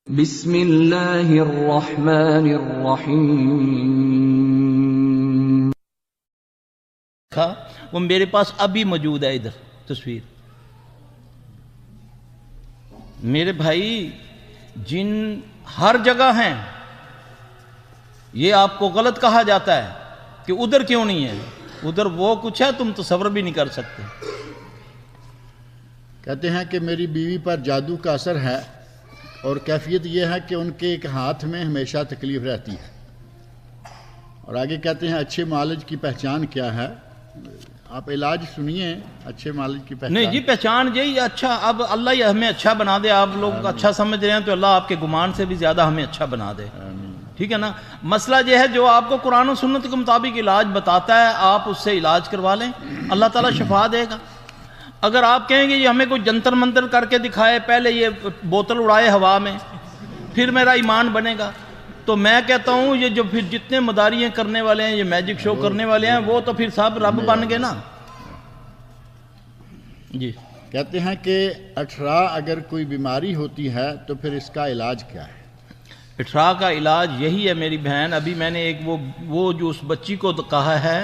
بسم اللہ الرحمن الرحیم۔ وہ میرے پاس ابھی موجود ہے ادھر تصویر۔ میرے بھائی جن ہر جگہ ہیں، یہ آپ کو غلط کہا جاتا ہے کہ ادھر کیوں نہیں ہے، ادھر وہ کچھ ہے تم تصور بھی نہیں کر سکتے۔ کہتے ہیں کہ میری بیوی پر جادو کا اثر ہے اور کیفیت یہ ہے کہ ان کے ایک ہاتھ میں ہمیشہ تکلیف رہتی ہے، اور آگے کہتے ہیں اچھے معالج کی پہچان کیا ہے؟ آپ علاج سنیے اچھے معالج کی پہچان۔ نہیں جی، پہچان یہی اچھا، اب اللہ یہ ہمیں اچھا بنا دے۔ آپ لوگ اچھا سمجھ رہے ہیں تو اللہ آپ کے گمان سے بھی زیادہ ہمیں اچھا بنا دے، ٹھیک ہے نا۔ مسئلہ یہ ہے جو آپ کو قرآن و سنت کے مطابق علاج بتاتا ہے آپ اس سے علاج کروا لیں، اللہ تعالیٰ شفا دے گا۔ اگر آپ کہیں گے یہ ہمیں کوئی جنتر منتر کر کے دکھائے، پہلے یہ بوتل اڑائے ہوا میں پھر میرا ایمان بنے گا، تو میں کہتا ہوں یہ جو پھر جتنے مداریاں کرنے والے ہیں، یہ میجک شو کرنے والے ہیں، وہ تو پھر سب رب بن گئے نا جی۔ کہتے ہیں کہ 18 اگر کوئی بیماری ہوتی ہے تو پھر اس کا علاج کیا ہے؟ 18 کا علاج یہی ہے میری بہن۔ ابھی میں نے ایک وہ جو اس بچی کو کہا ہے،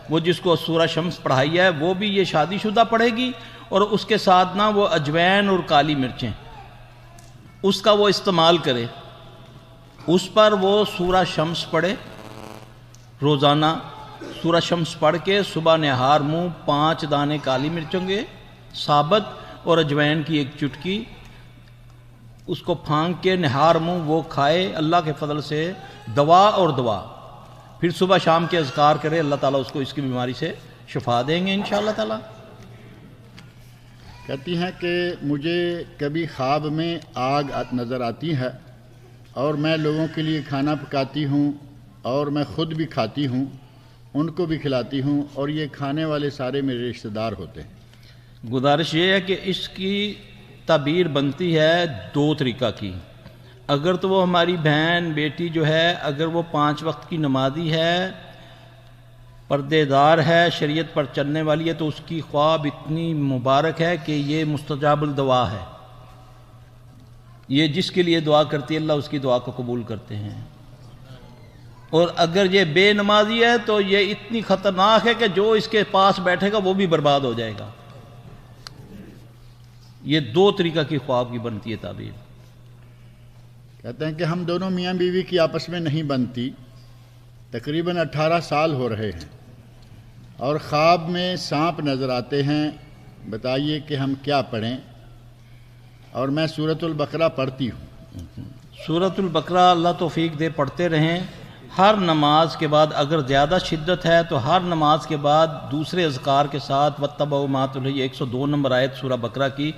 وہ جس کو سورہ شمس پڑھائی ہے، وہ بھی یہ شادی شدہ پڑھے گی، اور اس کے ساتھ نا وہ اجوین اور کالی مرچیں اس کا وہ استعمال کرے، اس پر وہ سورہ شمس پڑھے روزانہ۔ سورہ شمس پڑھ کے صبح نہار منہ 5 دانے کالی مرچوں کے ثابت اور اجوین کی 1 چٹکی، اس کو پھانک کے نہار منہ وہ کھائے، اللہ کے فضل سے دوا اور دوا، پھر صبح شام کے اذکار کرے، اللہ تعالیٰ اس کو اس کی بیماری سے شفا دیں گے انشاءاللہ تعالیٰ۔ کہتی ہیں کہ مجھے کبھی خواب میں آگ نظر آتی ہے اور میں لوگوں کے لیے کھانا پکاتی ہوں اور میں خود بھی کھاتی ہوں، ان کو بھی کھلاتی ہوں، اور یہ کھانے والے سارے میرے رشتہ دار ہوتے ہیں۔ گزارش یہ ہے کہ اس کی تعبیر بنتی ہے 2 طریقہ کی۔ اگر تو وہ ہماری بہن بیٹی جو ہے، اگر وہ 5 وقت کی نمازی ہے، پردے دار ہے، شریعت پر چلنے والی ہے، تو اس کی خواب اتنی مبارک ہے کہ یہ مستجاب الدعا ہے، یہ جس کے لیے دعا کرتی ہے اللہ اس کی دعا کو قبول کرتے ہیں۔ اور اگر یہ بے نمازی ہے تو یہ اتنی خطرناک ہے کہ جو اس کے پاس بیٹھے گا وہ بھی برباد ہو جائے گا۔ یہ 2 طریقہ کی خواب کی بنتی ہے تعبیر۔ کہتے ہیں کہ ہم دونوں میاں بیوی کی آپس میں نہیں بنتی، تقریباً 18 سال ہو رہے ہیں، اور خواب میں سانپ نظر آتے ہیں، بتائیے کہ ہم کیا پڑھیں؟ اور میں سورۃ البقرہ پڑھتی ہوں۔ سورۃ البقرہ اللہ توفیق دے پڑھتے رہیں ہر نماز کے بعد، اگر زیادہ شدت ہے تو ہر نماز کے بعد دوسرے اذکار کے ساتھ وَاتَّبَعُوا مَا تُتْلَى 102 نمبر آیت سورہ بقرہ کی،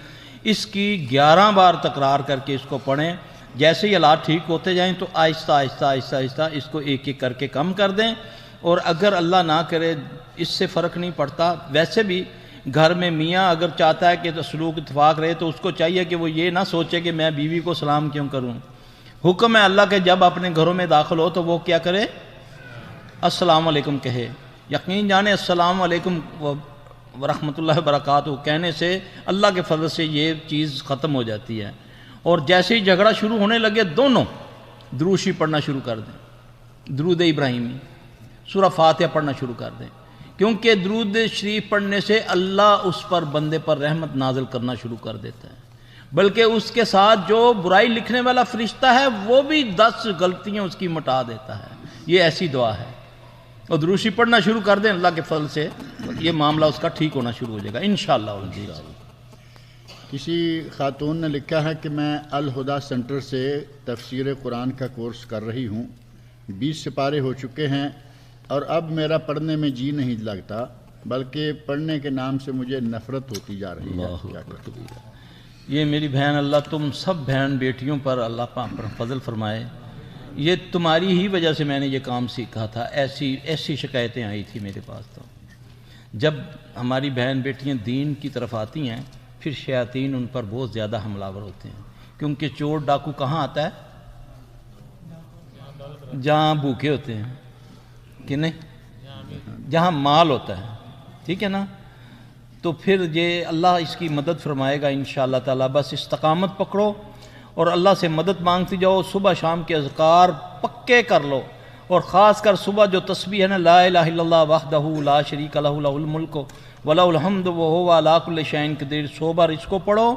اس کی 11 بار تکرار کر کے اس کو پڑھیں۔ جیسے ہی حالات ٹھیک ہوتے جائیں تو آہستہ آہستہ آہستہ آہستہ اس کو ایک ایک کر کے کم کر دیں، اور اگر اللہ نہ کرے اس سے فرق نہیں پڑتا، ویسے بھی گھر میں میاں اگر چاہتا ہے کہ سلوک اتفاق رہے تو اس کو چاہیے کہ وہ یہ نہ سوچے کہ میں بیوی کو سلام کیوں کروں۔ حکم ہے اللہ کے جب اپنے گھروں میں داخل ہو تو وہ کیا کرے؟ السلام علیکم کہے۔ یقین جانے السلام علیکم ورحمۃ اللہ وبرکاتہ کہنے سے اللہ کے فضل سے یہ چیز ختم ہو جاتی ہے، اور جیسے ہی جھگڑا شروع ہونے لگے دونوں درود شریف پڑھنا شروع کر دیں، درود ابراہیمی، سورہ فاتحہ پڑھنا شروع کر دیں، کیونکہ درود شریف پڑھنے سے اللہ اس پر بندے پر رحمت نازل کرنا شروع کر دیتا ہے، بلکہ اس کے ساتھ جو برائی لکھنے والا فرشتہ ہے وہ بھی 10 غلطیاں اس کی مٹا دیتا ہے۔ یہ ایسی دعا ہے، اور درود شریف پڑھنا شروع کر دیں، اللہ کے فضل سے یہ معاملہ اس کا ٹھیک ہونا شروع ہو جائے گا انشاءاللہ العزیز۔ کسی خاتون نے لکھا ہے کہ میں الہدا سینٹر سے تفسیر قرآن کا کورس کر رہی ہوں، 20 سپارے ہو چکے ہیں، اور اب میرا پڑھنے میں جی نہیں لگتا، بلکہ پڑھنے کے نام سے مجھے نفرت ہوتی جا رہی ہے۔ کیا کروں؟ یہ میری بہن، اللہ تم سب بہن بیٹیوں پر اللہ پاک پر فضل فرمائے۔ یہ تمہاری ہی وجہ سے میں نے یہ کام سیکھا تھا، ایسی شکایتیں آئی تھی میرے پاس۔ تو جب ہماری بہن بیٹیاں دین کی طرف آتی ہیں پھر شیاطین ان پر بہت زیادہ حملہ آور ہوتے ہیں، کیونکہ چور ڈاکو کہاں آتا ہے؟ جہاں بھوکے ہوتے ہیں کہ نہیں، جہاں مال ہوتا ہے، ٹھیک ہے نا۔ تو پھر یہ اللہ اس کی مدد فرمائے گا انشاءاللہ تعالی۔ بس استقامت پکڑو اور اللہ سے مدد مانگتی جاؤ، صبح شام کے اذکار پکے کر لو، اور خاص کر صبح جو تسبیح ہے نا، لا الہ الا اللہ وحدہ لا شریک لہ لہ الملک ولہ الحمد وہو علی کل شیء قدیر، 100 بار اس کو پڑھو۔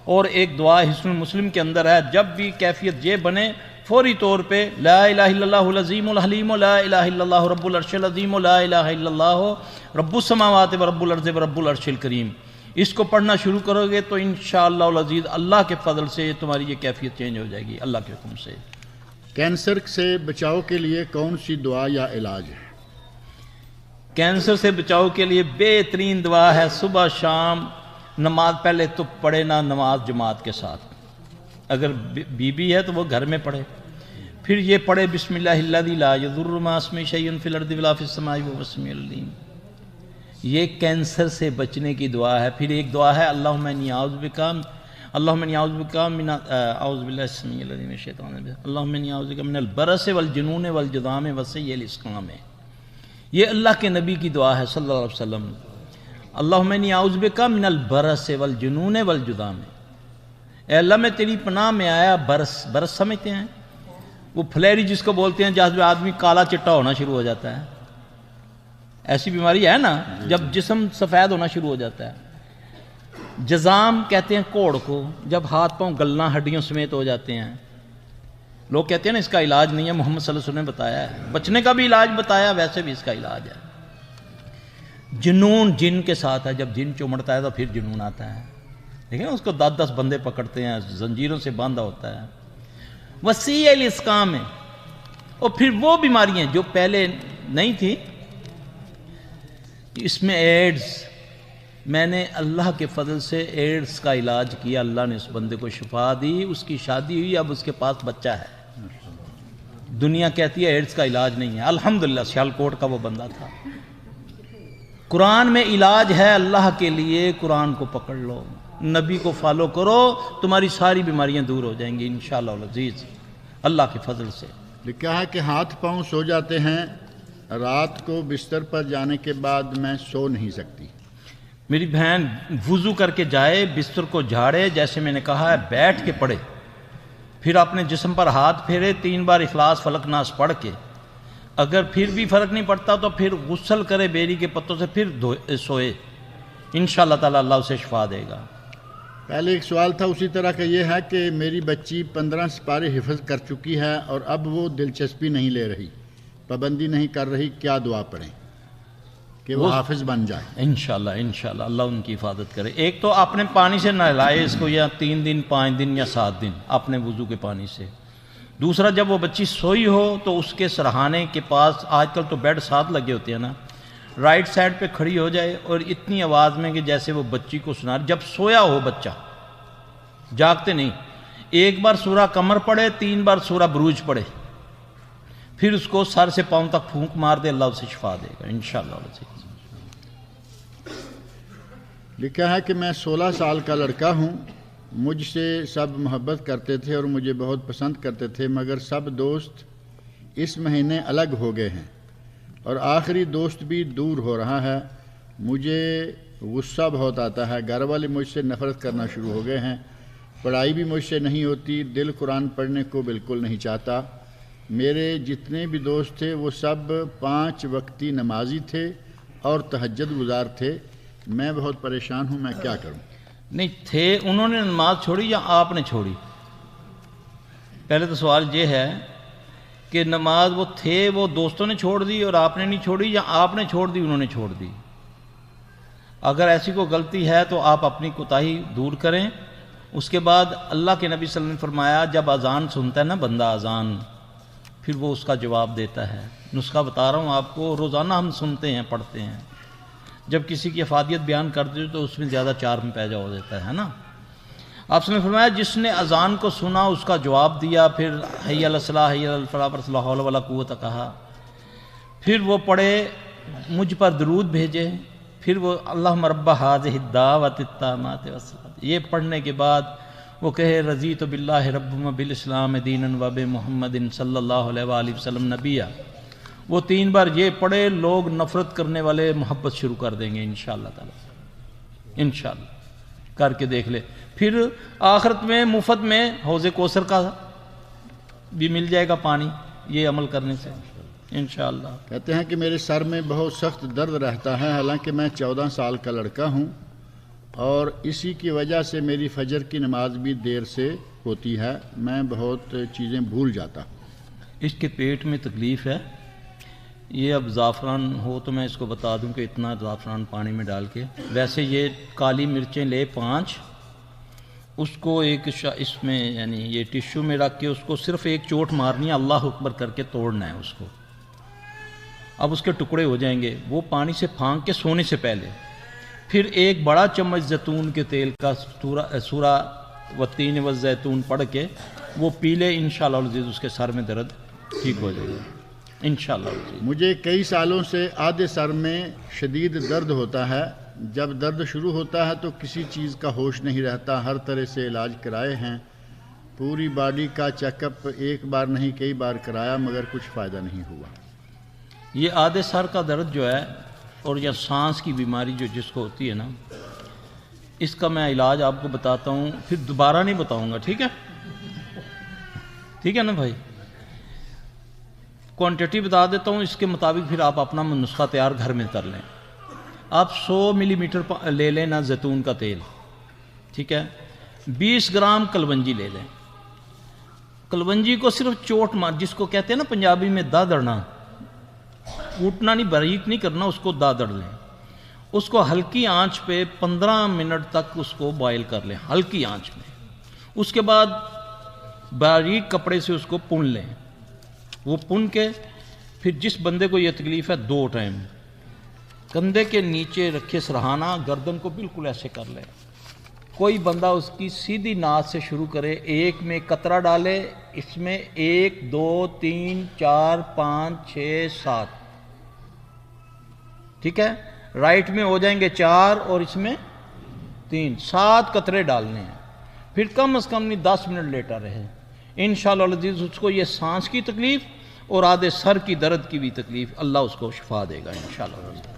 اور ایک دعا حسن مسلم کے اندر ہے، جب بھی کیفیت یہ بنے فوری طور پہ لا الہ الا اللہ العظیم الحلیم لا الہ الا اللہ رب العرش العظیم لا الہ الا اللہ رب السماوات و رب الارض و رب العرش الکریم، اس کو پڑھنا شروع کرو گے تو انشاءاللہ العزیز اللہ کے فضل سے تمہاری یہ کیفیت چینج ہو جائے گی اللہ کے حکم سے۔ کینسر سے بچاؤ کے لیے کون سی دعا یا علاج ہے؟ کینسر سے بچاؤ کے لیے بہترین دعا ہے صبح شام نماز، پہلے تو پڑھے نا نماز جماعت کے ساتھ، اگر بی ہے تو وہ گھر میں پڑھے، پھر یہ پڑھے بسم اللہ الذی لا یضر مع اسمہ شیء فی الارض ولا فی السماء وهو السمیع العلیم، یہ کینسر سے بچنے کی دعا ہے۔ پھر ایک دعا ہے اللہم انی اعوذ بک من اعوذ باللہ السمیع العلیم من الشیطان الرجیم، اللہم انی اعوذ بک من البرص والجنون والجذام وسیء الاسقام، یہ اللہ کے نبی کی دعا ہے صلی اللہ علیہ وسلم۔ اللہم انی اعوذ بک من البرص والجنون والجذام، اے اللہ میں تیری پناہ میں آیا برس سمجھتے ہیں وہ پھلیری جس کو بولتے ہیں جہاں آدمی کالا چٹا ہونا شروع ہو جاتا ہے، ایسی بیماری ہے نا جب جسم سفید ہونا شروع ہو جاتا ہے۔ جزام کہتے ہیں کوڑ کو، جب ہاتھ پاؤں گلنا ہڈیوں سمیت ہو جاتے ہیں، لوگ کہتے ہیں نا اس کا علاج نہیں ہے، محمد صلی اللہ علیہ وسلم نے بتایا ہے، بچنے کا بھی علاج بتایا، ویسے بھی اس کا علاج ہے۔ جنون جن کے ساتھ ہے، جب جن چمڑتا ہے تو پھر جنون آتا ہے، دیکھیں اس کو 10 بندے پکڑتے ہیں، زنجیروں سے باندھا ہوتا ہے۔ وسیع الاسقام ہے، اور پھر وہ بیماریاں جو پہلے نہیں تھی، اس میں ایڈز، میں نے اللہ کے فضل سے ایڈز کا علاج کیا، اللہ نے اس بندے کو شفا دی، اس کی شادی ہوئی، اب اس کے پاس بچہ ہے۔ دنیا کہتی ہے ایڈز کا علاج نہیں ہے، الحمدللہ سیالکوٹ کا وہ بندہ تھا۔ قرآن میں علاج ہے اللہ کے لیے، قرآن کو پکڑ لو، نبی کو فالو کرو، تمہاری ساری بیماریاں دور ہو جائیں گی انشاءاللہ العزیز اللہ کے فضل سے۔ لکھا ہے کہ ہاتھ پاؤں سو جاتے ہیں، رات کو بستر پر جانے کے بعد میں سو نہیں سکتی۔ میری بہن وضو کر کے جائے، بستر کو جھاڑے، جیسے میں نے کہا ہے بیٹھ کے پڑھے، پھر اپنے جسم پر ہاتھ پھیرے، 3 بار اخلاص فلق ناس پڑھ کے، اگر پھر بھی فرق نہیں پڑتا تو پھر غسل کرے بیری کے پتوں سے، پھر سوئے، انشاءاللہ تعالی اللہ اسے شفا دے گا۔ پہلے ایک سوال تھا اسی طرح کا، یہ ہے کہ میری بچی 15 سپارے حفظ کر چکی ہے اور اب وہ دلچسپی نہیں لے رہی، پابندی نہیں کر رہی، کیا دعا پڑھیں کہ وہ حافظ بن جائے؟ انشاءاللہ اللہ ان کی حفاظت کرے۔ ایک تو اپنے پانی سے نہلائے اس کو، یا 3 دن 5 دن یا 7 دن اپنے وضو کے پانی سے۔ دوسرا، جب وہ بچی سوئی ہو تو اس کے سرہانے کے پاس، آج کل تو بیڈ ساتھ لگے ہوتے ہیں نا، رائٹ سائڈ پہ کھڑی ہو جائے اور اتنی آواز میں کہ جیسے وہ بچی کو سنا، جب سویا ہو بچہ، جاگتے نہیں، 1 بار سورہ قمر پڑھے، 3 بار سورہ بروج پڑھے، پھر اس کو سر سے پاؤں تک پھونک مار دے، اللہ اسے شفا دے گا انشاءاللہ۔ لکھا ہے کہ میں 16 سال کا لڑکا ہوں، مجھ سے سب محبت کرتے تھے اور مجھے بہت پسند کرتے تھے، مگر سب دوست اس مہینے الگ ہو گئے ہیں اور آخری دوست بھی دور ہو رہا ہے، مجھے غصہ بہت آتا ہے، گھر والے مجھ سے نفرت کرنا شروع ہو گئے ہیں، پڑھائی بھی مجھ سے نہیں ہوتی، دل قرآن پڑھنے کو بالکل نہیں چاہتا، میرے جتنے بھی دوست تھے وہ سب 5 وقتی نمازی تھے اور تہجد گزار تھے، میں بہت پریشان ہوں، میں کیا کروں؟ نہیں تھے، انہوں نے نماز چھوڑی یا آپ نے چھوڑی؟ پہلے تو سوال یہ ہے کہ نماز وہ تھے، وہ دوستوں نے چھوڑ دی اور آپ نے نہیں چھوڑی، یا آپ نے چھوڑ دی انہوں نے چھوڑ دی؟ اگر ایسی کوئی غلطی ہے تو آپ اپنی کوتاہی دور کریں۔ اس کے بعد اللہ کے نبی صلی اللہ علیہ وسلم نے فرمایا، جب اذان سنتا ہے نا بندہ اذان، پھر وہ اس کا جواب دیتا ہے۔ نسخہ بتا رہا ہوں آپ کو، روزانہ ہم سنتے ہیں پڑھتے ہیں، جب کسی کی افادیت بیان کرتے تو اس میں زیادہ چارم پیدا ہو دیتا ہے نا۔ آپ نے فرمایا جس نے اذان کو سنا اس کا جواب دیا، پھر حی علی الصلاۃ حی علی الفلاح پر لا حول ولا قوت کہا، پھر وہ پڑھے مجھ پر درود بھیجے، پھر وہ اللہم رب ھذہ الدعوۃ التامۃ والصلاۃ، یہ پڑھنے کے بعد وہ کہے رضیت باللہ رب وبالاسلام دینا وبمحمد صلی اللہ علیہ وآلہ وسلم نبیہ، وہ 3 بار یہ پڑھے، لوگ نفرت کرنے والے محبت شروع کر دیں گے انشاءاللہ تعالی، انشاءاللہ۔ کر کے دیکھ لے. پھر آخرت میں مفت میں حوض کوثر کا بھی مل جائے گا پانی یہ عمل کرنے سے انشاءاللہ. کہتے ہیں کہ میرے سر میں بہت سخت درد رہتا ہے، حالانکہ میں 14 سال کا لڑکا ہوں، اور اسی کی وجہ سے میری فجر کی نماز بھی دیر سے ہوتی ہے، میں بہت چیزیں بھول جاتا ہوں. اس کے پیٹ میں تکلیف ہے. یہ اب زعفران ہو تو میں اس کو بتا دوں کہ اتنا زعفران پانی میں ڈال کے، ویسے یہ کالی مرچیں لے 5، اس کو ایک اس میں یعنی یہ ٹشو میں رکھ کے اس کو صرف ایک چوٹ مارنی ہے، اللہ اکبر کر کے توڑنا ہے اس کو. اب اس کے ٹکڑے ہو جائیں گے، وہ پانی سے پھانک کے سونے سے پہلے پھر ایک بڑا چمچ زیتون کے تیل کا سورہ والتین والزیتون پڑھ کے وہ پی لے، انشاءاللہ العزیز اس کے سر میں درد ٹھیک ہو جائے گا انشاءاللہ العزیز. مجھے کئی سالوں سے آدھے سر میں شدید درد ہوتا ہے، جب درد شروع ہوتا ہے تو کسی چیز کا ہوش نہیں رہتا، ہر طرح سے علاج کرائے ہیں، پوری باڈی کا چیک اپ ایک بار نہیں کئی بار کرایا مگر کچھ فائدہ نہیں ہوا. یہ آدھے سر کا درد جو ہے اور یا سانس کی بیماری جو جس کو ہوتی ہے نا، اس کا میں علاج آپ کو بتاتا ہوں، پھر دوبارہ نہیں بتاؤں گا، ٹھیک ہے؟ ٹھیک ہے نا بھائی؟ کوانٹٹی بتا دیتا ہوں، اس کے مطابق پھر آپ اپنا نسخہ تیار گھر میں کر لیں. آپ 100 ملی میٹر لے لیں نا زیتون کا تیل، ٹھیک ہے؟ 20 گرام کلونجی لے لیں. کلونجی کو صرف چوٹ مار، جس کو کہتے ہیں نا پنجابی میں دادڑنا، کوٹنا نہیں، باریک نہیں کرنا، اس کو دادڑ لیں. اس کو ہلکی آنچ پہ 15 منٹ تک اس کو بوائل کر لیں، ہلکی آنچ میں. اس کے بعد باریک کپڑے سے اس کو پن لیں. وہ پن کے پھر جس بندے کو یہ تکلیف ہے 2 ٹائم کندھے کے نیچے رکھے سرہانہ، گردن کو بالکل ایسے کر لیں. کوئی بندہ اس کی سیدھی ناک سے شروع کرے، ایک میں قطرہ ڈالے، اس میں 1 2 3 4 5 6 7، ٹھیک ہے؟ رائٹ میں ہو جائیں گے 4 اور اس میں 3، 7 قطرے ڈالنے ہیں. پھر کم از کم نہیں 10 منٹ لیٹا رہے. انشاءاللہ العزیز اس کو یہ سانس کی تکلیف اور آدھے سر کی درد کی بھی تکلیف، اللہ اس کو شفا دے گا انشاءاللہ العزیز.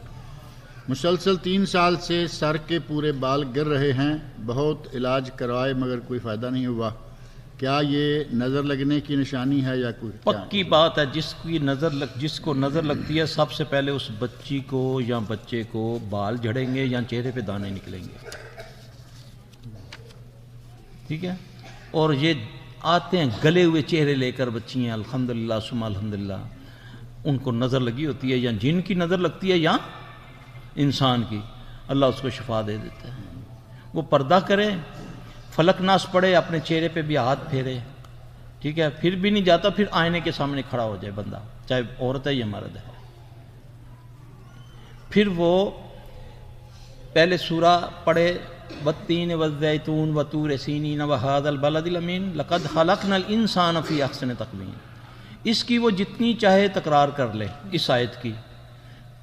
مسلسل 3 سال سے سر کے پورے بال گر رہے ہیں، بہت علاج کروائے مگر کوئی فائدہ نہیں ہوا. کیا یہ نظر لگنے کی نشانی ہے یا کوئی؟ پکی بات ہے، جس کو نظر لگتی ہے سب سے پہلے اس بچی کو یا بچے کو بال جھڑیں گے یا چہرے پہ دانے نکلیں گے، ٹھیک ہے؟ اور یہ آتے ہیں گلے ہوئے چہرے لے کر بچیاں، الحمدللہ ثم الحمدللہ، ان کو نظر لگی ہوتی ہے، یا جن کی نظر لگتی ہے یا انسان کی، اللہ اس کو شفا دے دیتا ہے. وہ پردہ کرے، فلک ناس پڑھے، اپنے چہرے پہ بھی ہاتھ پھیرے، ٹھیک ہے؟ پھر بھی نہیں جاتا، پھر آئینے کے سامنے کھڑا ہو جائے بندہ، چاہے عورت ہے یا مرد ہے. پھر وہ پہلے سورہ پڑھے، والتین والزیتون وطور سینین وہذا البلد الامین لقد خلقنا الانسان فی احسن تقویم. اس کی وہ جتنی چاہے تکرار کر لے اس آیت کی.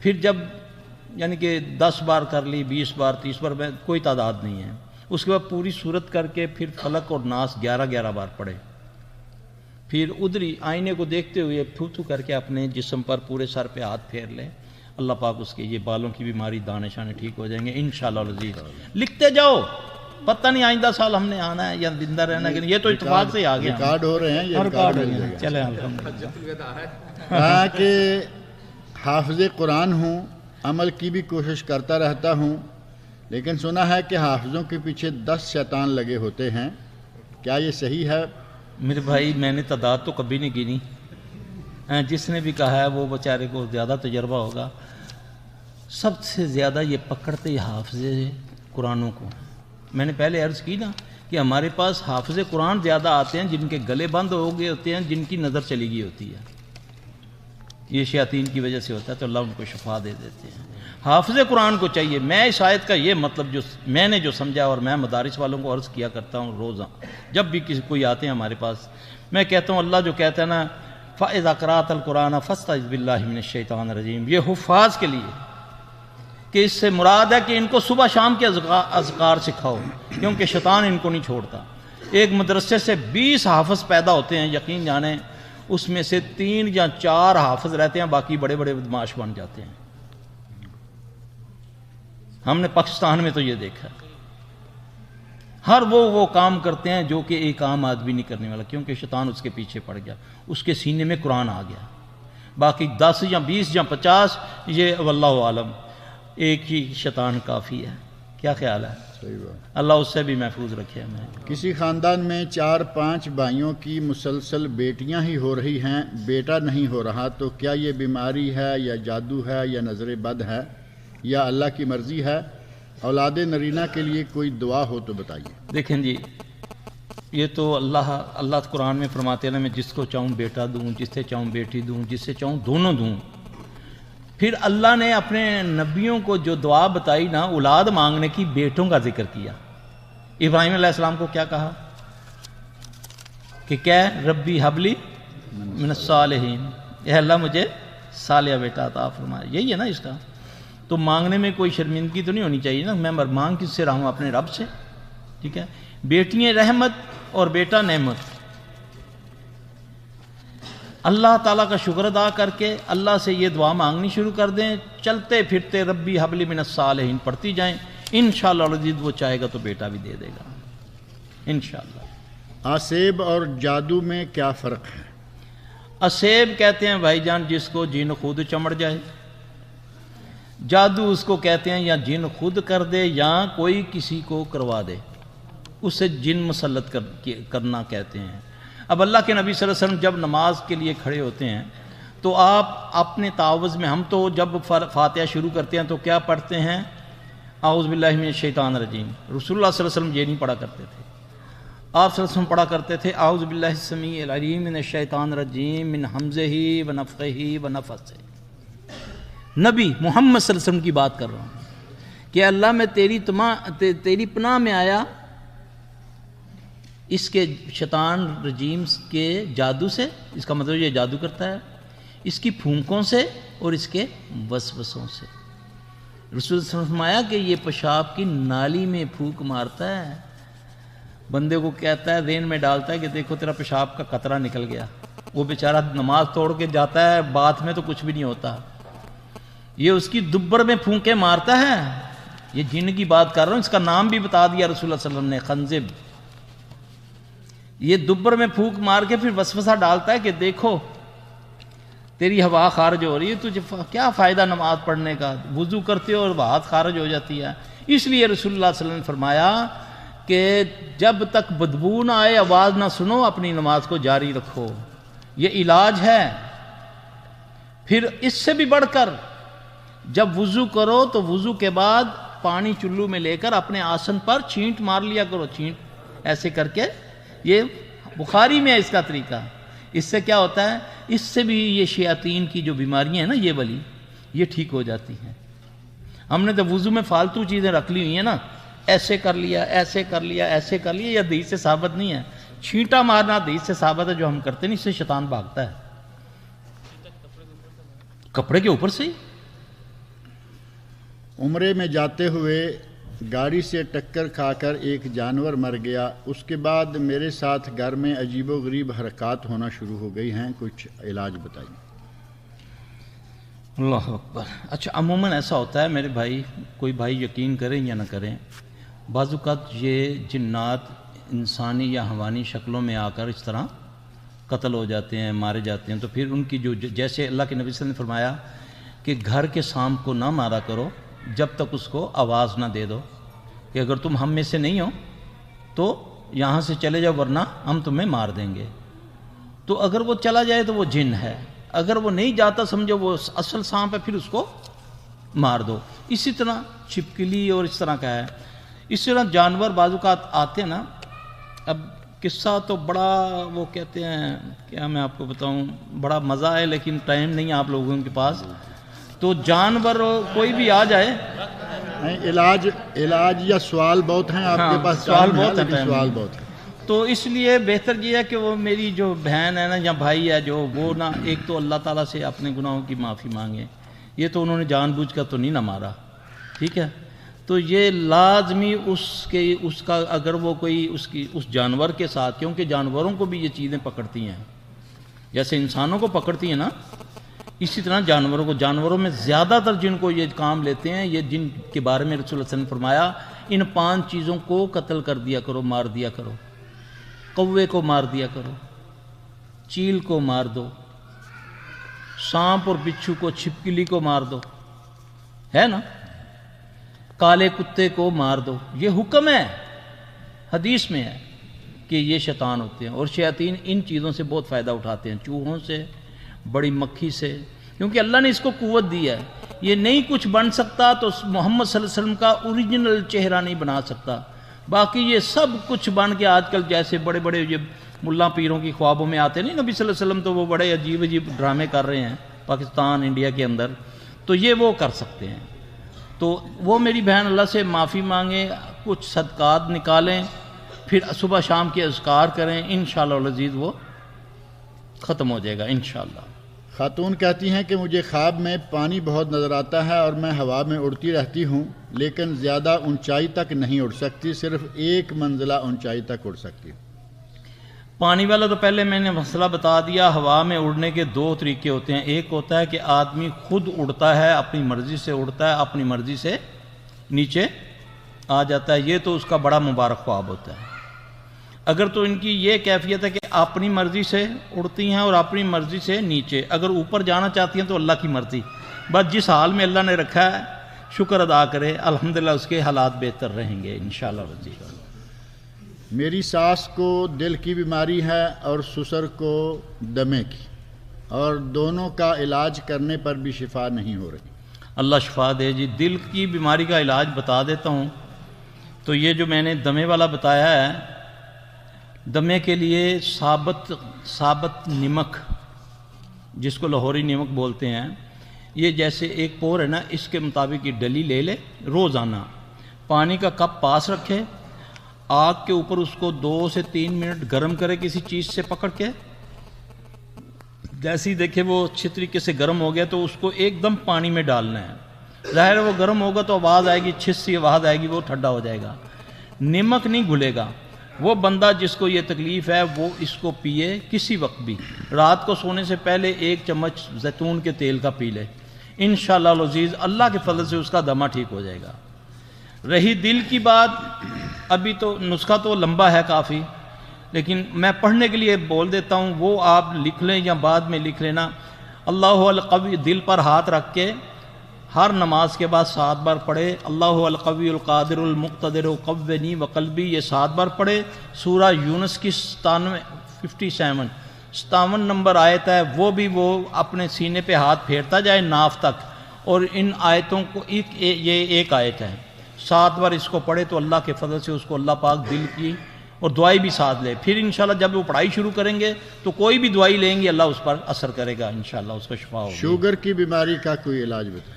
پھر جب یعنی کہ 10 بار کر لی، 20 بار، 30 بار، کوئی تعداد نہیں ہے. اس کے بعد پوری صورت کر کے پھر فلک اور ناس 11 بار پڑھے. پھر ادھری آئینے کو دیکھتے ہوئے تھو تھو کر کے اپنے جسم پر پورے سر پہ ہاتھ پھیر لے. اللہ پاک اس کے یہ بالوں کی بیماری، دانے شانے ٹھیک ہو جائیں گے انشاءاللہ العزیز. لکھتے جاؤ، پتہ نہیں آئندہ سال ہم نے آنا ہے یا زندہ رہنا ہے، یہ تو اتفاق سے ہی آ گیا. ریکارڈ ہو رہے ہیں، یہ ریکارڈ ہو رہے ہیں. چلیں الحمدللہ. کہا کہ حافظ قرآن ہوں، عمل کی بھی کوشش کرتا رہتا ہوں، لیکن سنا ہے کہ حافظوں کے پیچھے 10 شیطان لگے ہوتے ہیں، کیا یہ صحیح ہے؟ میرے بھائی میں نے تعداد تو کبھی نہیں گنی، جس نے بھی کہا ہے وہ بیچارے کو زیادہ تجربہ ہوگا. سب سے زیادہ یہ پکڑتے ہی حافظ قرآنوں کو. میں نے پہلے عرض کی نا کہ ہمارے پاس حافظ قرآن زیادہ آتے ہیں جن کے گلے بند ہو گئے ہوتے ہیں، جن کی نظر چلی گئی ہوتی ہے. یہ شیاطین کی وجہ سے ہوتا ہے، تو اللہ ان کو شفا دے دیتے ہیں. حافظ قرآن کو چاہیے. میں اس آیت کا یہ مطلب جو میں نے جو سمجھا اور میں مدارس والوں کو عرض کیا کرتا ہوں روزہ، جب بھی کوئی آتے ہیں ہمارے پاس، میں کہتا ہوں اللہ جو کہتا ہے نا فَإِذَا قَرَأْتَ الْقُرْآنَ فَاسْتَعِذْ بِاللَّهِ مِنَ الشَّيْطَانِ الرَّجِيمِ، یہ حفاظ کے لیے کہ اس سے مراد ہے کہ ان کو صبح شام کے اذکار سکھاؤ، کیونکہ شیطان ان کو نہیں چھوڑتا. ایک مدرسے سے 20 حافظ پیدا ہوتے ہیں، یقین جانیں اس میں سے 3 یا 4 حافظ رہتے ہیں، باقی بڑے بڑے بدماش بن جاتے ہیں. ہم نے پاکستان میں تو یہ دیکھا. ہر وہ کام کرتے ہیں جو کہ ایک عام آدمی نہیں کرنے والا، کیونکہ شیطان اس کے پیچھے پڑ گیا، اس کے سینے میں قرآن آ گیا۔ باقی 10 یا 20 یا 50 یہ واللہ عالم، ایک ہی شیطان کافی ہے۔ کیا خیال ہے؟ صحیح بات۔ اللہ اس سے بھی محفوظ رکھے ہمیں۔ کسی خاندان میں 4-5 بھائیوں کی مسلسل بیٹیاں ہی ہو رہی ہیں، بیٹا نہیں ہو رہا، تو کیا یہ بیماری ہے یا جادو ہے یا نظر بد ہے یا اللہ کی مرضی ہے؟ اولاد نرینہ کے لیے کوئی دعا ہو تو بتائیے۔ دیکھیں جی، یہ تو اللہ قرآن میں فرماتے ہیں نا، میں جس کو چاہوں بیٹا دوں، جس سے چاہوں بیٹی دوں، جس سے چاہوں دونوں دوں۔ پھر اللہ نے اپنے نبیوں کو جو دعا بتائی نا اولاد مانگنے کی، بیٹوں کا ذکر کیا۔ ابراہیم علیہ السلام کو کیا کہا کہ ربی حبلی من الصالحین، اے اللہ مجھے صالح بیٹا عطا فرما۔ یہی ہے نا اس کا، تو مانگنے میں کوئی شرمندگی تو نہیں ہونی چاہیے نا، میں مانگ کس سے رہا ہوں؟ اپنے رب سے، ٹھیک ہے۔ بیٹیاں رحمت اور بیٹا نعمت۔ اللہ تعالیٰ کا شکر ادا کر کے اللہ سے یہ دعا مانگنی شروع کر دیں، چلتے پھرتے ربی حبلی من الصالحین پڑھتی جائیں، انشاءاللہ العزیز وہ چاہے گا تو بیٹا بھی دے دے گا انشاءاللہ۔ آسیب اور جادو میں کیا فرق ہے؟ اسیب کہتے ہیں بھائی جان جس کو جن خود چمڑ جائے، جادو اس کو کہتے ہیں یا جن خود کر دے یا کوئی کسی کو کروا دے، اسے جن مسلط کرنا کہتے ہیں۔ اب اللہ کے نبی صلی اللہ علیہ وسلم جب نماز کے لیے کھڑے ہوتے ہیں تو آپ اپنے تعوذ میں، ہم تو جب فاتحہ شروع کرتے ہیں تو کیا پڑھتے ہیں؟ اعوذ باللہ من الشیطان الرجیم۔ رسول اللہ صلی اللہ علیہ وسلم یہ نہیں پڑھا کرتے تھے، آپ صلی اللہ علیہ وسلم پڑھا کرتے تھے اعوذ باللہ السمیع العلیم من الشیطان الرجیم من حمزہ ونفخہ ونفثہ۔ نبی محمد صلی اللہ علیہ وسلم کی بات کر رہا ہوں کہ اللہ میں تیری پناہ میں آیا اس کے شیطان رجیم کے جادو سے، اس کا مطلب یہ جادو کرتا ہے، اس کی پھونکوں سے اور اس کے وسوسوں سے۔ رسول صلی اللہ علیہ وسلم نے فرمایا کہ یہ پیشاب کی نالی میں پھونک مارتا ہے، بندے کو کہتا ہے، ذہن میں ڈالتا ہے کہ دیکھو تیرا پیشاب کا قطرہ نکل گیا، وہ بیچارہ نماز توڑ کے جاتا ہے، بات میں تو کچھ بھی نہیں ہوتا، یہ اس کی دبر میں پھونکے مارتا ہے۔ یہ جن کی بات کر رہا ہوں، اس کا نام بھی بتا دیا رسول اللہ صلی اللہ علیہ وسلم نے، خنزب۔ یہ دبر میں پھونک مار کے پھر وسوسہ ڈالتا ہے کہ دیکھو تیری ہوا خارج ہو رہی ہے، تجھے کیا فائدہ نماز پڑھنے کا، وضو کرتے ہو اور بات خارج ہو جاتی ہے۔ اس لیے رسول اللہ صلی اللہ علیہ وسلم نے فرمایا کہ جب تک بدبو نہ آئے، آواز نہ سنو، اپنی نماز کو جاری رکھو، یہ علاج ہے۔ پھر اس سے بھی بڑھ کر جب وضو کرو تو وضو کے بعد پانی چلو میں لے کر اپنے آسن پر چھینٹ مار لیا کرو، چھینٹ ایسے کر کے، یہ بخاری میں ہے اس کا طریقہ۔ اس سے کیا ہوتا ہے؟ اس سے بھی یہ شیاطین کی جو بیماریاں ہیں نا یہ والی، یہ ٹھیک ہو جاتی ہیں۔ ہم نے تو وضو میں فالتو چیزیں رکھ لی ہوئی ہیں نا، ایسے کر لیا، ایسے کر لیا، ایسے کر لیا، یہ حدیث سے ثابت نہیں ہے۔ چھینٹا مارنا حدیث سے ثابت ہے، جو ہم کرتے نہیں، اس سے شیطان بھاگتا ہے۔ کپڑے کے اوپر سے ہی عمرے میں جاتے ہوئے گاڑی سے ٹکر کھا کر ایک جانور مر گیا، اس کے بعد میرے ساتھ گھر میں عجیب و غریب حرکات ہونا شروع ہو گئی ہیں، کچھ علاج بتائیے۔ اللہ اکبر۔ اچھا، عموماً ایسا ہوتا ہے میرے بھائی، کوئی بھائی یقین کریں یا نہ کریں، بعض اوقات یہ جنات انسانی یا حیوانی شکلوں میں آ کر اس طرح قتل ہو جاتے ہیں، مارے جاتے ہیں، تو پھر ان کی جو جیسے اللہ کے نبی صلی اللہ علیہ وسلم نے فرمایا کہ گھر کے سانپ کو نہ مارا کرو جب تک اس کو آواز نہ دے دو کہ اگر تم ہم میں سے نہیں ہو تو یہاں سے چلے جاؤ ورنہ ہم تمہیں مار دیں گے۔ تو اگر وہ چلا جائے تو وہ جن ہے، اگر وہ نہیں جاتا سمجھو وہ اصل سانپ ہے، پھر اس کو مار دو۔ اسی طرح چھپکلی اور اس طرح کا ہے، اس طرح جانور بعض اوقات آتے ہیں نا۔ اب قصہ تو بڑا وہ کہتے ہیں، کیا میں آپ کو بتاؤں، بڑا مزہ ہے لیکن ٹائم نہیں آپ لوگوں کے پاس، تو جانور کوئی بھی آ جائے، علاج یا سوال بہت ہیں آپ کے پاس، سوال بہت ہیں، سوال بہت ہیں، تو اس لیے بہتر یہ ہے کہ وہ میری جو بہن ہے نا یا بھائی ہے جو، وہ نا ایک تو اللہ تعالیٰ سے اپنے گناہوں کی معافی مانگے، یہ تو انہوں نے جان بوجھ کر تو نہیں نہ مارا، ٹھیک ہے، تو یہ لازمی اس کا اگر وہ کوئی اس جانور کے ساتھ، کیونکہ جانوروں کو بھی یہ چیزیں پکڑتی ہیں جیسے انسانوں کو پکڑتی ہیں نا، اسی طرح جانوروں میں زیادہ تر جن کو یہ کام لیتے ہیں، یہ جن کے بارے میں رسول اللہ صلی اللہ علیہ وسلم نے فرمایا ان 5 چیزوں کو قتل کر دیا کرو، مار دیا کرو۔ کوے کو مار دیا کرو، چیل کو مار دو، سانپ اور بچھو کو، چھپکلی کو مار دو، ہے نا، کالے کتے کو مار دو۔ یہ حکم ہے، حدیث میں ہے کہ یہ شیطان ہوتے ہیں، اور شیاطین ان چیزوں سے بہت فائدہ اٹھاتے ہیں، چوہوں سے، بڑی مکھی سے، کیونکہ اللہ نے اس کو قوت دی ہے۔ یہ نہیں کچھ بن سکتا تو محمد صلی اللہ علیہ وسلم کا اوریجنل چہرہ نہیں بنا سکتا، باقی یہ سب کچھ بن کے آج کل جیسے بڑے بڑے یہ ملا پیروں کی خوابوں میں آتے نہیں نبی صلی اللہ علیہ وسلم، تو وہ بڑے عجیب عجیب ڈرامے کر رہے ہیں پاکستان انڈیا کے اندر، تو یہ وہ کر سکتے ہیں۔ تو وہ میری بہن اللہ سے معافی مانگیں، کچھ صدقات نکالیں، پھر صبح شام کے اذکار کریں، انشاءاللہ العزیز وہ ختم ہو جائے گا انشاءاللہ۔ خاتون کہتی ہیں کہ مجھے خواب میں پانی بہت نظر آتا ہے اور میں ہوا میں اڑتی رہتی ہوں، لیکن زیادہ اونچائی تک نہیں اڑ سکتی، صرف 1 منزلہ اونچائی تک اڑ سکتی ہوں۔ پانی والا تو پہلے میں نے مسئلہ بتا دیا۔ ہوا میں اڑنے کے 2 طریقے ہوتے ہیں، ایک ہوتا ہے کہ آدمی خود اڑتا ہے، اپنی مرضی سے اڑتا ہے، اپنی مرضی سے نیچے آ جاتا ہے، یہ تو اس کا بڑا مبارک خواب ہوتا ہے۔ اگر تو ان کی یہ کیفیت ہے کہ اپنی مرضی سے اڑتی ہیں اور اپنی مرضی سے نیچے، اگر اوپر جانا چاہتی ہیں تو اللہ کی مرضی، بس جس حال میں اللہ نے رکھا ہے شکر ادا کرے، الحمدللہ اس کے حالات بہتر رہیں گے انشاءاللہ العزیز۔ میری ساس کو دل کی بیماری ہے اور سسر کو دمے کی، اور دونوں کا علاج کرنے پر بھی شفا نہیں ہو رہی۔ اللہ شفا دے جی۔ دل کی بیماری کا علاج بتا دیتا ہوں۔ تو یہ جو میں نے دمے والا بتایا ہے، دمے کے لیے ثابت نمک، جس کو لاہوری نمک بولتے ہیں، یہ جیسے ایک پور ہے نا، اس کے مطابق یہ ڈلی لے لے، روزانہ پانی کا کپ پاس رکھے، آگ کے اوپر اس کو 2 سے 3 منٹ گرم کرے کسی چیز سے پکڑ کے، جیسے ہی دیکھے وہ اچھی طریقے سے گرم ہو گیا تو اس کو ایک دم پانی میں ڈالنا ہے۔ ظاہر ہے وہ گرم ہوگا تو آواز آئے گی، چھس سی آواز آئے گی، وہ ٹھنڈا ہو جائے گا، نمک نہیں گھلے گا۔ وہ بندہ جس کو یہ تکلیف ہے وہ اس کو پیے، کسی وقت بھی، رات کو سونے سے پہلے 1 چمچ زیتون کے تیل کا پی لے، انشاءاللہ العزیز اللہ کے فضل سے اس کا دمہ ٹھیک ہو جائے گا۔ رہی دل کی بات، ابھی تو نسخہ تو لمبا ہے کافی، لیکن میں پڑھنے کے لیے بول دیتا ہوں، وہ آپ لکھ لیں یا بعد میں لکھ لینا۔ اللہ القوی، دل پر ہاتھ رکھ کے ہر نماز کے بعد 7 بار پڑھے، اللہ القوی القادر المقتدر قوّنی وقلبی، یہ 7 بار پڑھے۔ سورہ یونس کی 57 نمبر آیت ہے، وہ بھی وہ اپنے سینے پہ ہاتھ پھیرتا جائے ناف تک، اور ان آیتوں کو یہ ایک آیت ہے، 7 بار اس کو پڑھے تو اللہ کے فضل سے اس کو اللہ پاک دل کی اور دعائی بھی ساتھ لے۔ پھر انشاءاللہ جب وہ پڑھائی شروع کریں گے تو کوئی بھی دعائی لیں گے اللہ اس پر اثر کرے گا، انشاءاللہ اس کو شفا ہوگی۔ شوگر کی بیماری کا کوئی علاج بتائیں۔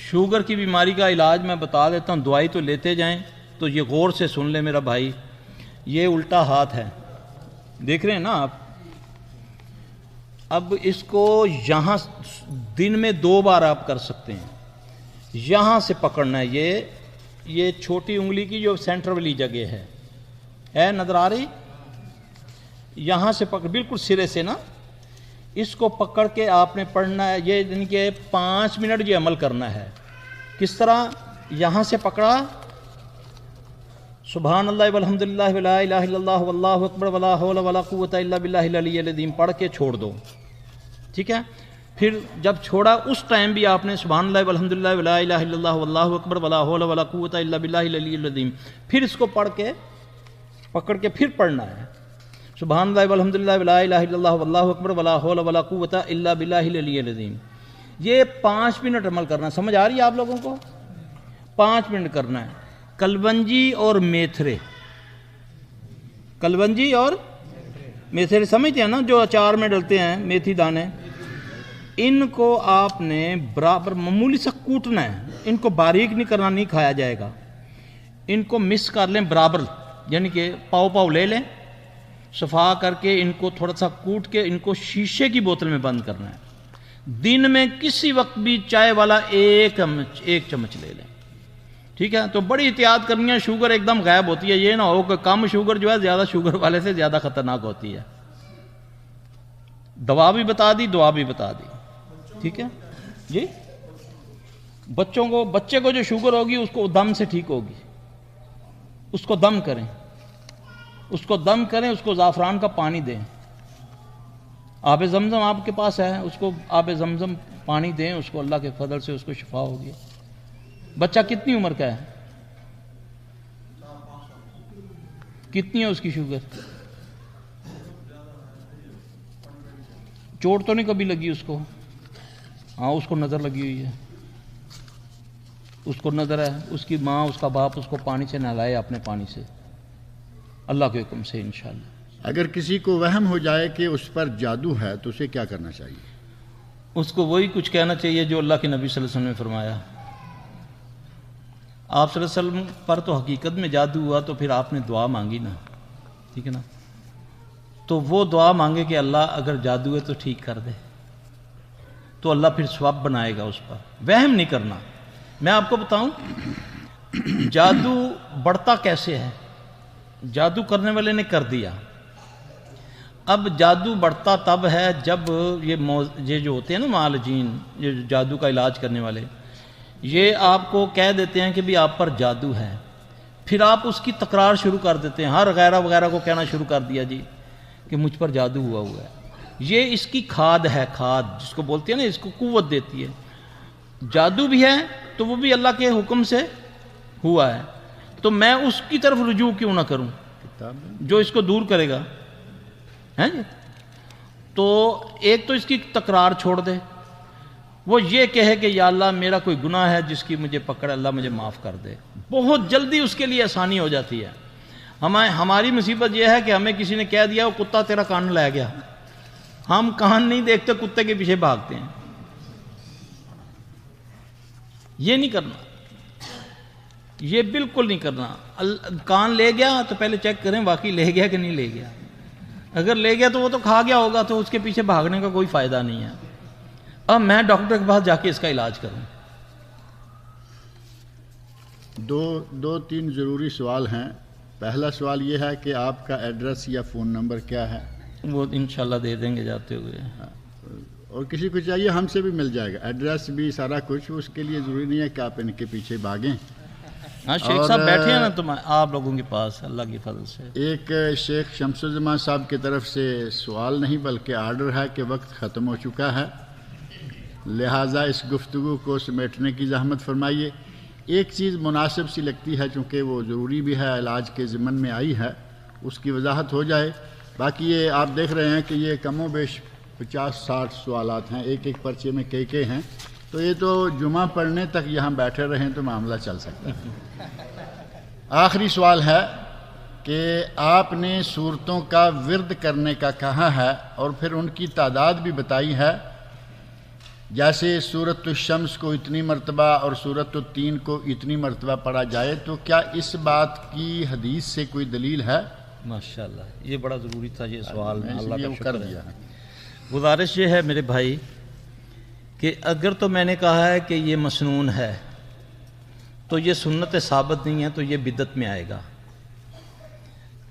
شوگر کی بیماری کا علاج میں بتا دیتا ہوں، دوائی تو لیتے جائیں، تو یہ غور سے سن لیں میرا بھائی، یہ الٹا ہاتھ ہے، دیکھ رہے ہیں نا آپ، اب اس کو یہاں دن میں 2 بار آپ کر سکتے ہیں، یہاں سے پکڑنا ہے، یہ چھوٹی انگلی کی جو سینٹر والی جگہ ہے نظر آ رہی، یہاں سے پکڑ، بالکل سرے سے نا، اس کو پکڑ کے آپ نے پڑھنا ہے، یہ یعنی کہ 5 منٹ یہ عمل کرنا ہے۔ کس طرح؟ یہاں سے پکڑا، سبحان اللہ والحمدللہ ولا الہ الا اللہ واللہ اکبر ولا حول ولا قوت الا باللہ العلی العظیم پڑھ کے چھوڑ دو، ٹھیک ہے؟ پھر جب چھوڑا اس ٹائم بھی آپ نے سبحان اللہ والحمدللہ ولا الہ الا اللہ واللہ اکبر ولا حول ولا قوت الا باللہ العلی العظیم، پھر اس کو پڑھ کے پکڑ کے پھر پڑھنا ہے، سبحان اللہ والحمدللہ ولا الہ الا اللہ واللہ اکبر ولا حول ولا قوت الا باللہ العلی العظیم۔ یہ 5 منٹ عمل کرنا ہے، سمجھ آ رہی ہے آپ لوگوں کو؟ 5 منٹ کرنا ہے۔ کلونجی اور میتھرے، کلونجی اور میتھرے سمجھتے ہیں نا، جو اچار میں ڈلتے ہیں میتھی دانے، ان کو آپ نے برابر معمولی سا کوٹنا ہے، ان کو باریک نہیں کرنا، نہیں کھایا جائے گا، ان کو مکس کر لیں برابر، یعنی کہ پاؤ لے لیں، صفا کر کے ان کو تھوڑا سا کوٹ کے ان کو شیشے کی بوتل میں بند کرنا ہے، دن میں کسی وقت بھی چائے والا 1 چمچ لے لیں، ٹھیک ہے؟ تو بڑی احتیاط کرنی ہے، شوگر ایک دم غائب ہوتی ہے، یہ نہ ہو کہ کم شوگر جو ہے زیادہ شوگر والے سے زیادہ خطرناک ہوتی ہے۔ دوا بھی بتا دی، دعا بھی بتا دی، ٹھیک ہے جی؟ بچے کو جو شوگر ہوگی اس کو دم سے ٹھیک ہوگی، اس کو دم کریں، اس کو دم کریں، اس کو زعفران کا پانی دیں. آب زمزم آپ کے پاس ہے، اس کو آب زمزم پانی دیں، اس کو اللہ کے فضل سے اس کو شفا ہوگی. بچہ کتنی عمر کا ہے؟ کتنی ہے اس کی شوگر؟ چوٹ تو نہیں کبھی لگی اس کو؟ ہاں اس کو نظر لگی ہوئی ہے، اس کو نظر ہے. اس کی ماں اس کا باپ اس کو پانی سے نہلائے، اپنے پانی سے، اللہ کے حکم سے انشاءاللہ. اگر کسی کو وہم ہو جائے کہ اس پر جادو ہے تو اسے کیا کرنا چاہیے؟ اس کو وہی کچھ کہنا چاہیے جو اللہ کے نبی صلی اللہ علیہ وسلم نے فرمایا. آپ صلی اللہ علیہ وسلم پر تو حقیقت میں جادو ہوا تو پھر آپ نے دعا مانگی نا، ٹھیک ہے نا. تو وہ دعا مانگے کہ اللہ اگر جادو ہے تو ٹھیک کر دے، تو اللہ پھر ثواب بنائے گا اس پر. وہم نہیں کرنا. میں آپ کو بتاؤں جادو بڑھتا کیسے ہے. جادو کرنے والے نے کر دیا. اب جادو بڑھتا تب ہے جب یہ جو ہوتے ہیں نا معالجین، یہ جادو کا علاج کرنے والے، یہ آپ کو کہہ دیتے ہیں کہ بھی آپ پر جادو ہے. پھر آپ اس کی تکرار شروع کر دیتے ہیں، ہر غیرہ وغیرہ کو کہنا شروع کر دیا جی کہ مجھ پر جادو ہوا ہے. یہ اس کی کھاد ہے، کھاد جس کو بولتے ہیں نا، اس کو قوت دیتی ہے. جادو بھی ہے تو وہ بھی اللہ کے حکم سے ہوا ہے، تو میں اس کی طرف رجوع کیوں نہ کروں جو اس کو دور کرے گا. ہیں جی، تو ایک تو اس کی تکرار چھوڑ دے. وہ یہ کہے کہ یا اللہ میرا کوئی گناہ ہے جس کی مجھے پکڑ، اللہ مجھے معاف کر دے. بہت جلدی اس کے لیے آسانی ہو جاتی ہے. ہماری مصیبت یہ ہے کہ ہمیں کسی نے کہہ دیا وہ کتا تیرا کان لے گیا، ہم کان نہیں دیکھتے، کتے کے پیچھے بھاگتے ہیں. یہ نہیں کرنا، یہ بالکل نہیں کرنا. کان لے گیا تو پہلے چیک کریں واقعی لے گیا کہ نہیں لے گیا. اگر لے گیا تو وہ تو کھا گیا ہوگا، تو اس کے پیچھے بھاگنے کا کوئی فائدہ نہیں ہے. اب میں ڈاکٹر کے پاس جا کے اس کا علاج کروں. دو تین ضروری سوال ہیں. پہلا سوال یہ ہے کہ آپ کا ایڈریس یا فون نمبر کیا ہے؟ وہ انشاءاللہ دے دیں گے جاتے ہوئے. اور کسی کو چاہیے ہم سے بھی مل جائے گا، ایڈریس بھی سارا کچھ. اس کے لیے ضروری نہیں ہے کہ آپ ان کے پیچھے بھاگیں. ہاں شیخ صاحب بیٹھے ہیں نا تم آپ لوگوں کے پاس اللہ کی فضل سے. ایک شیخ شمس الزمان صاحب کی طرف سے سوال نہیں بلکہ آرڈر ہے کہ وقت ختم ہو چکا ہے، لہٰذا اس گفتگو کو سمیٹنے کی زحمت فرمائیے. ایک چیز مناسب سی لگتی ہے چونکہ وہ ضروری بھی ہے، علاج کے ضمن میں آئی ہے، اس کی وضاحت ہو جائے. باقی یہ آپ دیکھ رہے ہیں کہ یہ کم و بیش 50-60 سوالات ہیں، ایک ایک پرچے میں کئی ہیں، تو یہ تو جمعہ پڑھنے تک یہاں بیٹھے رہیں تو معاملہ چل سکتا ہے. آخری سوال ہے کہ آپ نے صورتوں کا ورد کرنے کا کہا ہے اور پھر ان کی تعداد بھی بتائی ہے، جیسے سورۃ الشمس کو اتنی مرتبہ اور سورۃ التین کو اتنی مرتبہ پڑھا جائے، تو کیا اس بات کی حدیث سے کوئی دلیل ہے؟ ماشاءاللہ یہ بڑا ضروری تھا یہ سوال. میں اس لیے وہ کر دیا ہے. گزارش یہ ہے میرے بھائی کہ اگر تو میں نے کہا ہے کہ یہ مسنون ہے تو یہ سنت ثابت نہیں ہے، تو یہ بدعت میں آئے گا.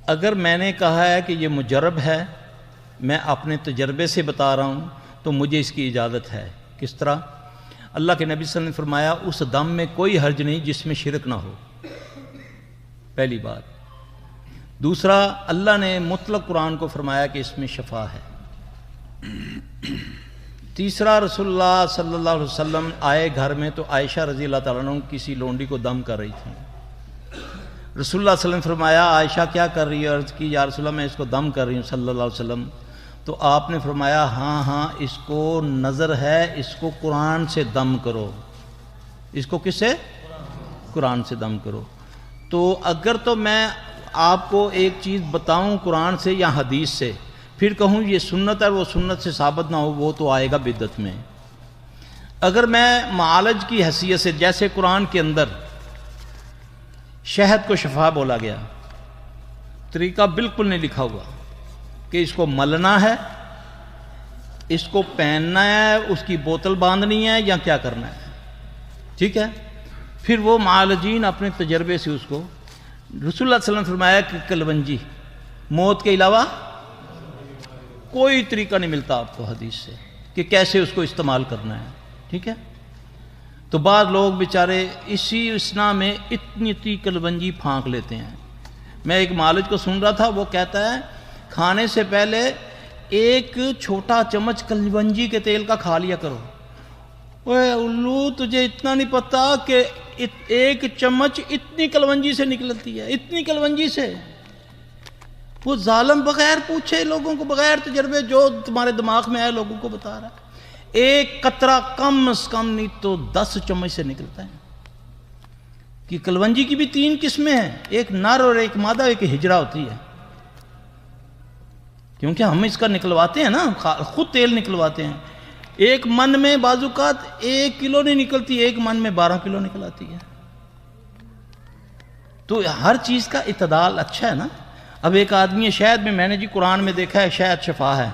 اگر میں نے کہا ہے کہ یہ مجرب ہے، میں اپنے تجربے سے بتا رہا ہوں، تو مجھے اس کی اجازت ہے. کس طرح؟ اللہ کے نبی صلی اللہ علیہ وسلم نے فرمایا اس دم میں کوئی حرج نہیں جس میں شرک نہ ہو. پہلی بات. دوسرا، اللہ نے مطلق قرآن کو فرمایا کہ اس میں شفا ہے. تیسرا، رسول اللہ صلی اللہ علیہ وسلم آئے گھر میں تو عائشہ رضی اللہ تعالیٰ عنہ کسی لونڈی کو دم کر رہی تھی. رسول اللہ صلی اللہ علیہ وسلم نے فرمایا عائشہ کیا کر رہی ہے؟ عرض کی یا رسول اللہ میں اس کو دم کر رہی ہوں صلی اللہ علیہ وسلم. تو آپ نے فرمایا ہاں اس کو نظر ہے، اس کو قرآن سے دم کرو. اس کو کس سے؟ قرآن سے دم کرو. تو اگر تو میں آپ کو ایک چیز بتاؤں قرآن سے یا حدیث سے، پھر کہوں یہ سنت ہے، وہ سنت سے ثابت نہ ہو، وہ تو آئے گا بدعت میں. اگر میں معالج کی حیثیت سے، جیسے قرآن کے اندر شہد کو شفا بولا گیا، طریقہ بالکل نہیں لکھا ہوا کہ اس کو ملنا ہے، اس کو پہننا ہے، اس کی بوتل باندھنی ہے یا کیا کرنا ہے. ٹھیک ہے. پھر وہ معالجین اپنے تجربے سے اس کو، رسول اللہ صلی اللہ علیہ وسلم نے فرمایا کہ کلونجی، موت کے علاوہ کوئی طریقہ نہیں ملتا آپ کو حدیث سے کہ کیسے اس کو استعمال کرنا ہے. ٹھیک ہے. تو بعض لوگ بیچارے اسی اسنا میں اتنی کلونجی پھانک لیتے ہیں میں ایک معالج کو سن رہا تھا، وہ کہتا ہے کھانے سے پہلے ایک چھوٹا چمچ کلونجی کے تیل کا کھا لیا کرو۔ اوے الو، تجھے اتنا نہیں پتا کہ ایک چمچ اتنی کلونجی سے نکلتی ہے، اتنی کلونجی سے۔ وہ ظالم بغیر پوچھے لوگوں کو، بغیر تجربے، جو تمہارے دماغ میں آئے لوگوں کو بتا رہا ہے۔ ایک قطرہ کم از کم نہیں تو 10 چمچ سے نکلتا ہے۔ کہ کلونجی کی بھی 3 قسمیں ہیں، ایک نر اور ایک مادہ، ایک ہجرہ ہوتی ہے۔ کیونکہ ہم اس کا نکلواتے ہیں نا، خود تیل نکلواتے ہیں۔ ایک من میں بعض اوقات 1 کلو نہیں نکلتی، ایک من میں 12 کلو نکل آتی ہے۔ تو ہر چیز کا اعتدال اچھا ہے نا۔ اب ایک آدمی ہے شہد میں نے جی قرآن میں دیکھا ہے شہد شفا ہے،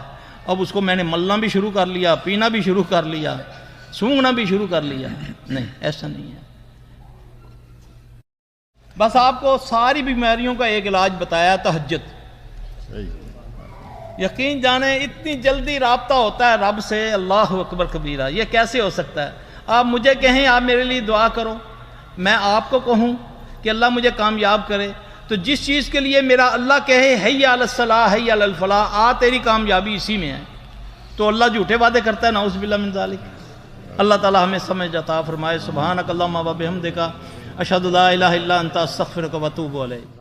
اب اس کو میں نے ملنا بھی شروع کر لیا، پینا بھی شروع کر لیا، سونگھنا بھی شروع کر لیا۔ نہیں، ایسا نہیں ہے۔ بس آپ کو ساری بیماریوں کا ایک علاج بتایا، تہجد۔ یقین جانیں اتنی جلدی رابطہ ہوتا ہے رب سے، اللہ اکبر کبیرہ، یہ کیسے ہو سکتا ہے؟ آپ مجھے کہیں آپ میرے لیے دعا کرو، میں آپ کو کہوں کہ اللہ مجھے کامیاب کرے، تو جس چیز کے لیے میرا اللہ کہے حی علی الصلاح حی علی الفلاح، تیری کامیابی اسی میں ہے، تو اللہ جھوٹے وعدے کرتا ہے؟ نعوذ باللہ من ذالک۔ اللہ تعالی ہمیں سمجھ عطا فرمائے۔ سبحانک اللہم و بحمدک، اشہد لا الہ الا انت، استغفرک و اتوب الیک۔